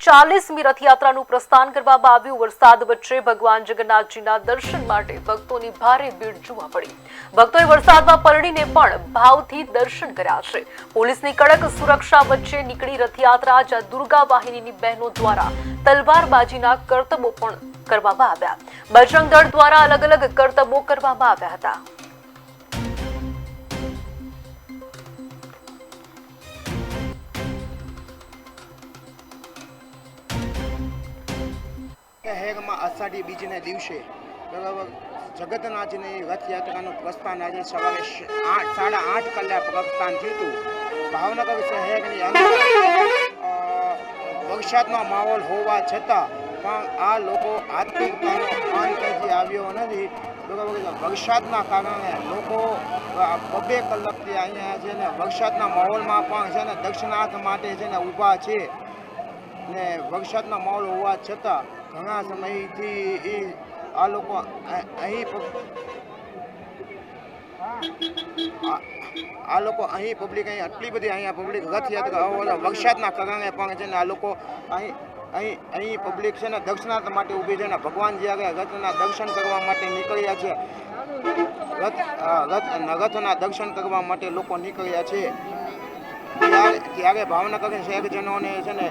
40મી રથયાત્રાનું પ્રસ્થાન કરવામાં આવ્યું। વરસાદ વચ્ચે ભગવાન જગન્નાથજીના દર્શન માટે ભક્તોની ભારે ભીડ જોવા મળી। ભક્તોએ વરસાદમાં પલળીને પણ ભાવથી દર્શન કર્યા છે। પોલીસની કડક સુરક્ષા વચ્ચે નીકળી રથયાત્રા, જ્યાં દુર્ગા વાહિનીની બહેનો દ્વારા તલવારબાજીના કરતબો પણ કરવામાં આવ્યા। બજરંગ દળ દ્વારા અલગ અલગ કરતબો કરવામાં આવ્યા હતા। શહેરમાં અષાઢી બીજને દિવસે બરાબર જગન્નાથજીની રથયાત્રાનું પ્રસ્થાન આજે સવારે 8:30 કલાકે પ્રસ્થાન થયું। ભાવનગર શહેરની અંદર વરસાદનો માહોલ હોવા છતાં પણ આ લોકો આતુરતાનો અંત હજી આવ્યો નથી। બરાબર વરસાદના કારણે લોકો 2 કલાકથી અહીંયા છે ને વરસાદના માહોલમાં પણ છે ને દર્શનાર્થ માટે છે ને ઊભા છે ને વરસાદના માહોલ હોવા છતાં ઘણા સમયથી આ લોકો અહીં પબ્લિક અહીં આટલી બધી અહીંયા પબ્લિક રથયાત્રા વરસાદના કારણે પણ છે ને આ લોકો અહીં પબ્લિક છે ને દર્શનાર્થ માટે ઊભી છે ને ભગવાન જ્યારે રથના દર્શન કરવા માટે નીકળ્યા છે, રથના દર્શન કરવા માટે લોકો નીકળ્યા છે, ત્યારે ભાવનગર શહેરજનોને છે ને